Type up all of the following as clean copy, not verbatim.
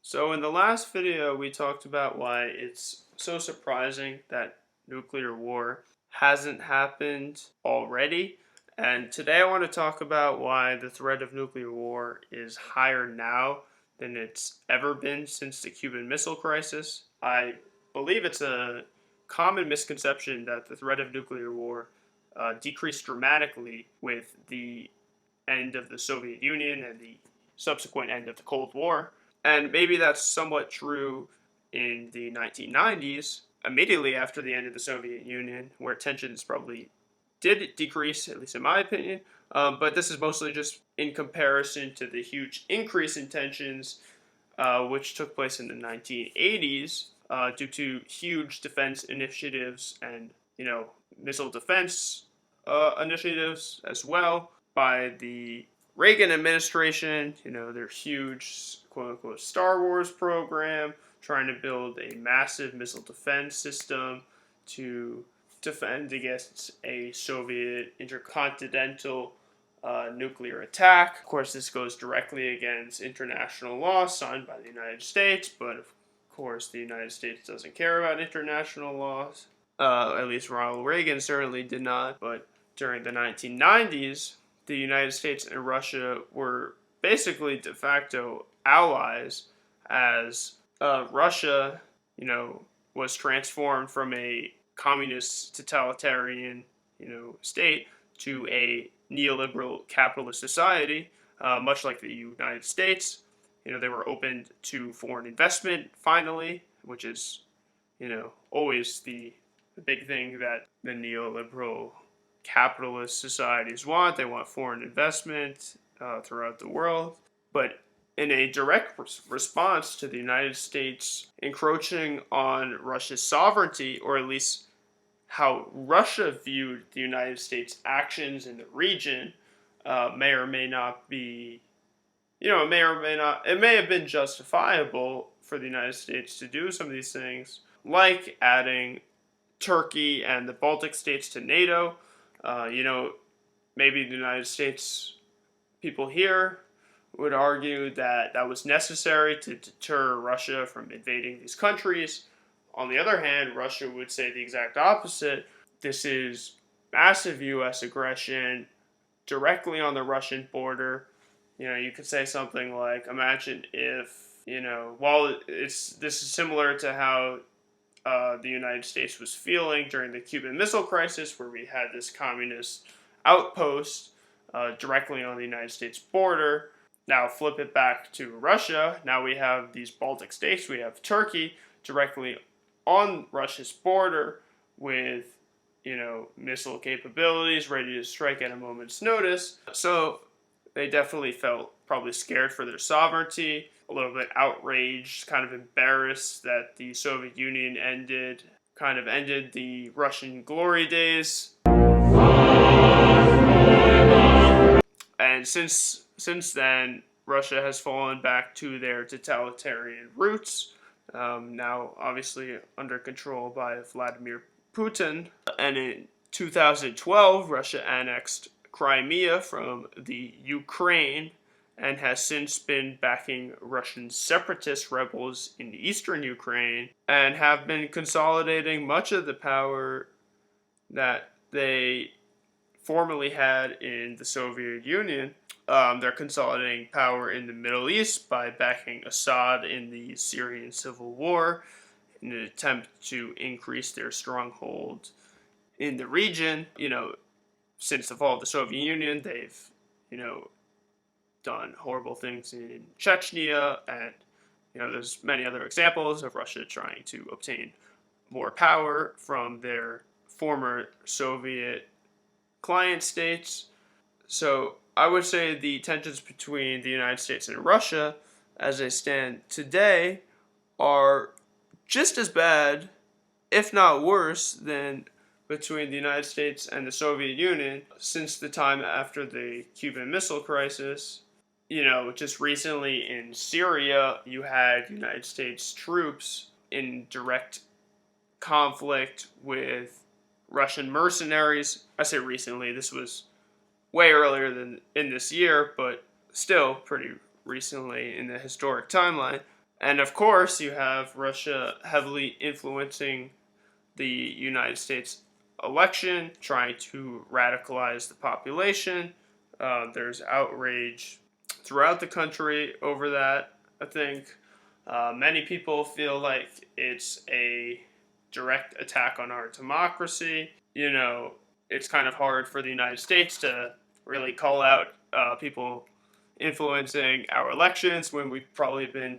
So in the last video, we talked about why it's so surprising that nuclear war hasn't happened already. And today I want to talk about why the threat of nuclear war is higher now than it's ever been since the Cuban Missile Crisis. I believe it's a common misconception that the threat of nuclear war decreased dramatically with the end of the Soviet Union and the subsequent end of the Cold War. And maybe that's somewhat true in the 1990s, immediately after the end of the Soviet Union, where tensions probably did decrease, at least in my opinion. But this is mostly just in comparison to the huge increase in tensions, which took place in the 1980s due to huge defense initiatives and, missile defense initiatives as well by the Reagan administration. Their huge quote unquote Star Wars program, trying to build a massive missile defense system to defend against a Soviet intercontinental nuclear attack. Of course, this goes directly against international law signed by the United States, but of course, the United States doesn't care about international laws. At least Ronald Reagan certainly did not. But during the 1990s, the United States and Russia were basically de facto allies, as Russia, was transformed from a communist totalitarian, state to a neoliberal capitalist society, much like the United States. They were opened to foreign investment finally, which is, always the big thing that the neoliberal capitalist societies want. They want foreign investment throughout the world. But in a direct response to the United States encroaching on Russia's sovereignty, or at least how Russia viewed the United States' actions in the region, may or may not be, it may have been justifiable for the United States to do some of these things, like adding Turkey and the Baltic states to NATO. Maybe the United States people here would argue that that was necessary to deter Russia from invading these countries. On the other hand, Russia would say the exact opposite. This is massive U.S. aggression directly on the Russian border. You could say something like, imagine if, this is similar to how the United States was feeling during the Cuban Missile Crisis, where we had this communist outpost directly on the United States border. Now flip it back to Russia. Now we have these Baltic states. We have Turkey directly on Russia's border with, missile capabilities ready to strike at a moment's notice. So they definitely felt probably scared for their sovereignty, a little bit outraged, kind of embarrassed that the Soviet Union ended the Russian glory days. And since then, Russia has fallen back to their totalitarian roots, now obviously under control by Vladimir Putin. And in 2012, Russia annexed Crimea from the Ukraine and has since been backing Russian separatist rebels in eastern Ukraine and have been consolidating much of the power that they formerly had in the Soviet Union. They're consolidating power in the Middle East by backing Assad in the Syrian civil war in an attempt to increase their stronghold in the region. Since the fall of the Soviet Union, they've, done horrible things in Chechnya, and, there's many other examples of Russia trying to obtain more power from their former Soviet client states. So I would say the tensions between the United States and Russia, as they stand today, are just as bad, if not worse, than between the United States and the Soviet Union since the time after the Cuban Missile Crisis. Just recently in Syria, you had United States troops in direct conflict with Russian mercenaries. I say recently, this was way earlier than in this year, but still pretty recently in the historic timeline. And of course, you have Russia heavily influencing the United States election, trying to radicalize the population. There's outrage throughout the country over that, I think. Many people feel like it's a direct attack on our democracy. It's kind of hard for the United States to really call out people influencing our elections when we've probably been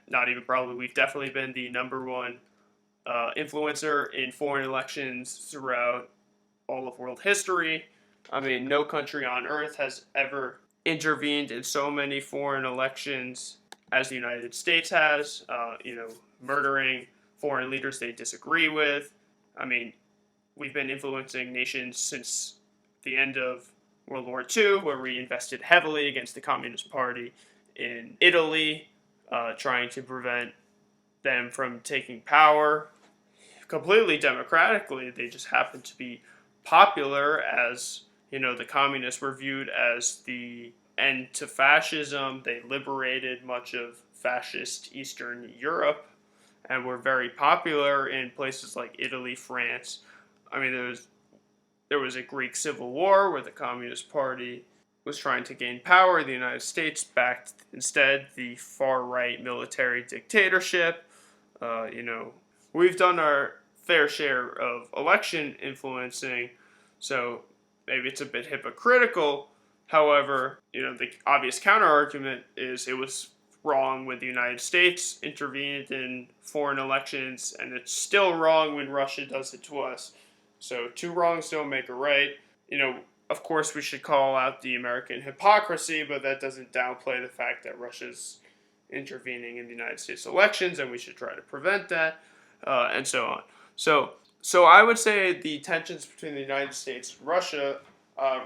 not even probably, we've definitely been the number one influencer in foreign elections throughout all of world history. I mean, no country on earth has ever intervened in so many foreign elections as the United States has, murdering foreign leaders they disagree with. I mean, we've been influencing nations since the end of World War II, where we invested heavily against the Communist Party in Italy, trying to prevent them from taking power completely democratically. They just happened to be popular, as the communists were viewed as the end to fascism. They liberated much of fascist Eastern Europe and were very popular in places like Italy, France. I mean, there was a Greek Civil War where the Communist Party was trying to gain power. The United States backed instead the far-right military dictatorship. We've done our fair share of election influencing, so maybe it's a bit hypocritical. However, the obvious counter-argument is it was wrong when the United States intervened in foreign elections, and it's still wrong when Russia does it to us. So two wrongs don't make a right. Of course, we should call out the American hypocrisy, but that doesn't downplay the fact that Russia's intervening in the United States elections, and we should try to prevent that, and so on. So I would say the tensions between the United States and Russia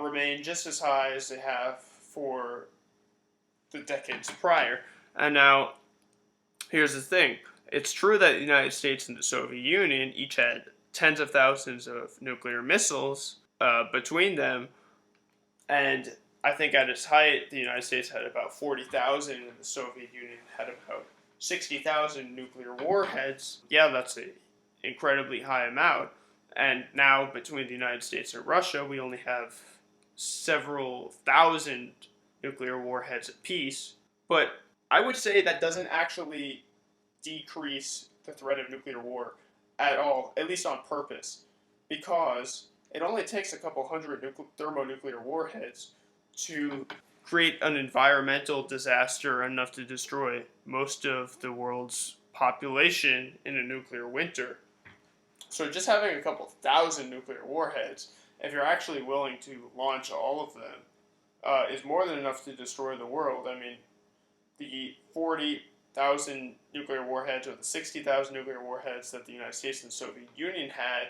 remain just as high as they have for the decades prior. And now, here's the thing. It's true that the United States and the Soviet Union each had tens of thousands of nuclear missiles between them, and I think at its height, the United States had about 40,000, and the Soviet Union had about 60,000 nuclear warheads. Yeah, that's an incredibly high amount. And now, between the United States and Russia, we only have several thousand nuclear warheads apiece. But I would say that doesn't actually decrease the threat of nuclear war at all, at least on purpose, because it only takes a couple hundred thermonuclear warheads to create an environmental disaster enough to destroy most of the world's population in a nuclear winter. So just having a couple thousand nuclear warheads, if you're actually willing to launch all of them, is more than enough to destroy the world. I mean, the 40,000 nuclear warheads or the 60,000 nuclear warheads that the United States and the Soviet Union had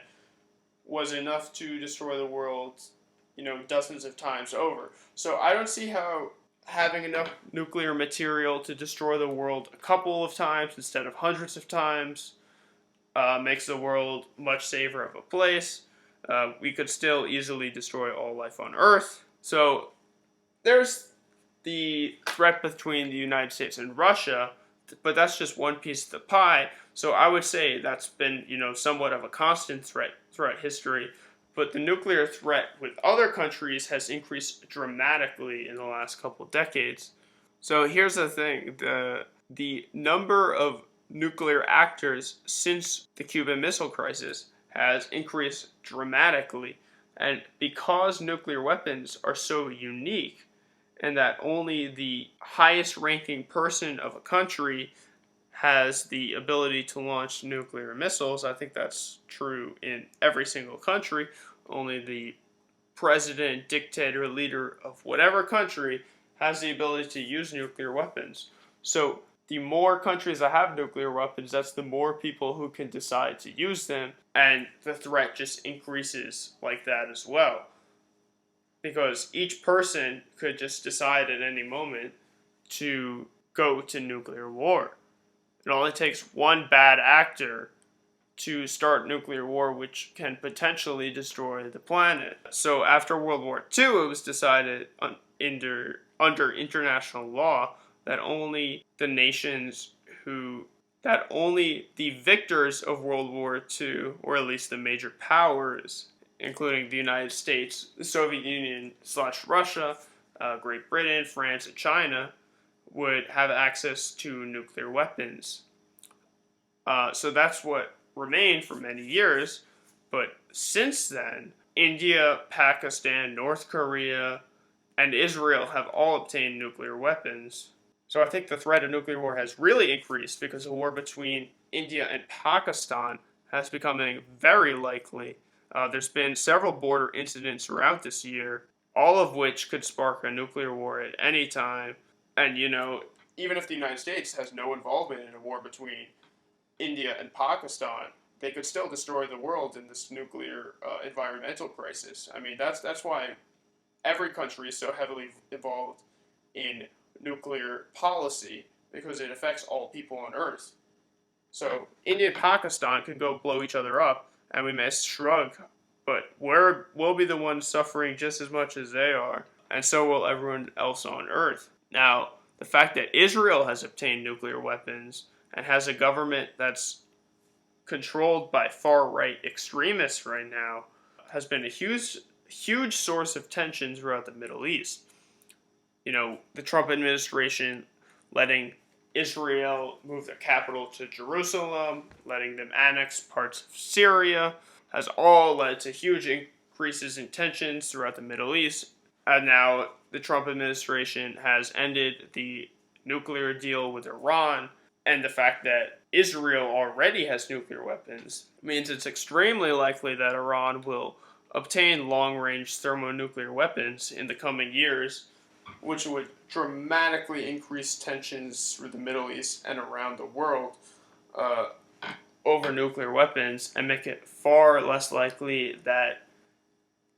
was enough to destroy the world, dozens of times over. So I don't see how having enough nuclear material to destroy the world a couple of times instead of hundreds of times makes the world much safer of a place. We could still easily destroy all life on Earth. So there's the threat between the United States and Russia, but that's just one piece of the pie. So I would say that's been, somewhat of a constant threat throughout history. But the nuclear threat with other countries has increased dramatically in the last couple of decades. So here's the thing. The number of nuclear actors since the Cuban Missile Crisis has increased dramatically. And because nuclear weapons are so unique, and that only the highest ranking person of a country has the ability to launch nuclear missiles. I think that's true in every single country. Only the president, dictator, leader of whatever country has the ability to use nuclear weapons. So the more countries that have nuclear weapons, that's the more people who can decide to use them, and the threat just increases like that as well. Because each person could just decide at any moment to go to nuclear war. It only takes one bad actor to start nuclear war, which can potentially destroy the planet. So after World War II, it was decided under international law that only the nations who that only the victors of World War II, or at least the major powers, including the United States, the Soviet Union / Russia, Great Britain, France, and China, would have access to nuclear weapons. So that's what remained for many years. But since then, India, Pakistan, North Korea, and Israel have all obtained nuclear weapons. So I think the threat of nuclear war has really increased because the war between India and Pakistan has becoming very likely. There's been several border incidents throughout this year, all of which could spark a nuclear war at any time. And, even if the United States has no involvement in a war between India and Pakistan, they could still destroy the world in this nuclear environmental crisis. I mean, that's why every country is so heavily involved in nuclear policy, because it affects all people on Earth. So India and Pakistan could go blow each other up, and we may shrug, but we'll be the ones suffering just as much as they are, and so will everyone else on Earth. Now, the fact that Israel has obtained nuclear weapons and has a government that's controlled by far-right extremists right now has been a huge source of tension throughout the Middle East. The Trump administration letting Israel move their capital to Jerusalem, letting them annex parts of Syria, has all led to huge increases in tensions throughout the Middle East. And now the Trump administration has ended the nuclear deal with Iran, and the fact that Israel already has nuclear weapons means it's extremely likely that Iran will obtain long-range thermonuclear weapons in the coming years, which would dramatically increase tensions through the Middle East and around the world over nuclear weapons, and make it far less likely that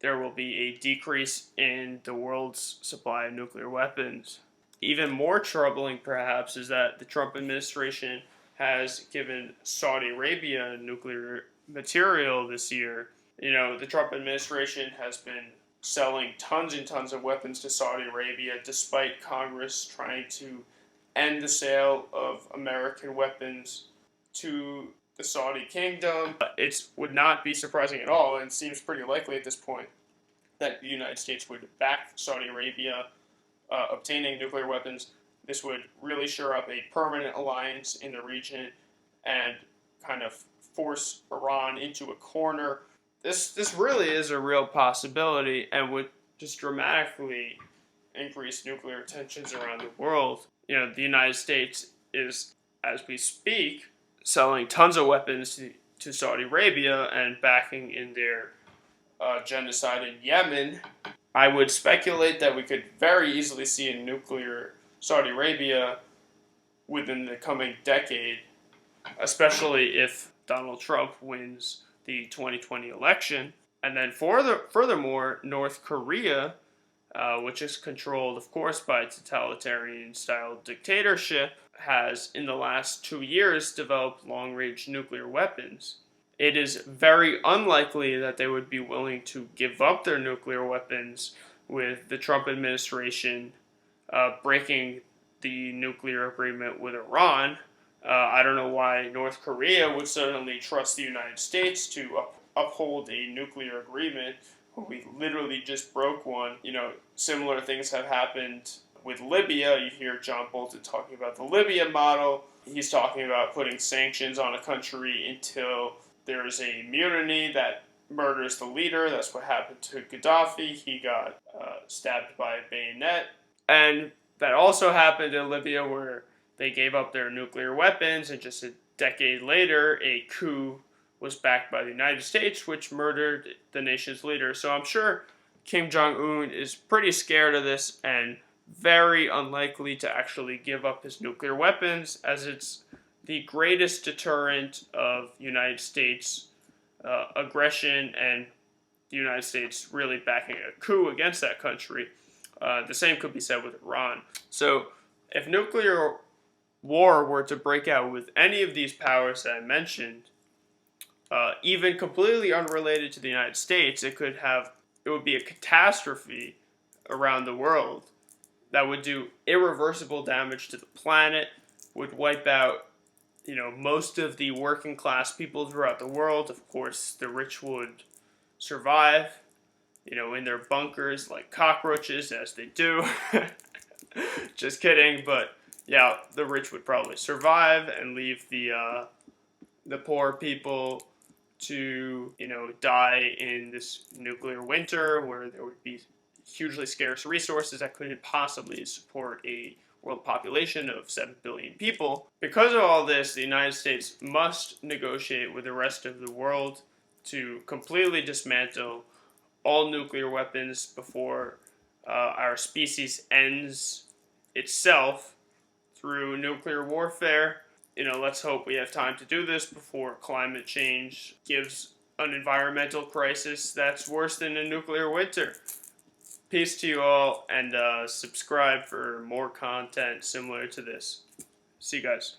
there will be a decrease in the world's supply of nuclear weapons. Even more troubling, perhaps, is that the Trump administration has given Saudi Arabia nuclear material this year. The Trump administration has been selling tons and tons of weapons to Saudi Arabia, despite Congress trying to end the sale of American weapons to the Saudi kingdom. It would not be surprising at all, and seems pretty likely at this point, that the United States would back Saudi Arabia obtaining nuclear weapons. This would really shore up a permanent alliance in the region and kind of force Iran into a corner. This really is a real possibility, and would just dramatically increase nuclear tensions around the world. The United States is, as we speak, selling tons of weapons to Saudi Arabia and backing in their genocide in Yemen. I would speculate that we could very easily see a nuclear Saudi Arabia within the coming decade, especially if Donald Trump wins the 2020 election. And then furthermore, North Korea, which is controlled, of course, by a totalitarian-style dictatorship, has, in the last 2 years, developed long-range nuclear weapons. It is very unlikely that they would be willing to give up their nuclear weapons with the Trump administration breaking the nuclear agreement with Iran. I don't know why North Korea would suddenly trust the United States to uphold a nuclear agreement when we literally just broke one. Similar things have happened with Libya. You hear John Bolton talking about the Libya model. He's talking about putting sanctions on a country until there's a mutiny that murders the leader. That's what happened to Gaddafi. He got stabbed by a bayonet. And that also happened in Libya, where they gave up their nuclear weapons, and just a decade later, a coup was backed by the United States, which murdered the nation's leader. So I'm sure Kim Jong-un is pretty scared of this and very unlikely to actually give up his nuclear weapons, as it's the greatest deterrent of United States aggression and the United States really backing a coup against that country. The same could be said with Iran. So if nuclear war were to break out with any of these powers that I mentioned, even completely unrelated to the United States, it would be a catastrophe around the world. that would do irreversible damage to the planet, would wipe out, most of the working class people throughout the world. Of course, the rich would survive, in their bunkers like cockroaches, as they do. Just kidding, but yeah, the rich would probably survive and leave the poor people to, die in this nuclear winter where there would be hugely scarce resources that couldn't possibly support a world population of 7 billion people. Because of all this, the United States must negotiate with the rest of the world to completely dismantle all nuclear weapons before our species ends itself through nuclear warfare. Let's hope we have time to do this before climate change gives an environmental crisis that's worse than a nuclear winter. Peace to you all, and subscribe for more content similar to this. See you guys.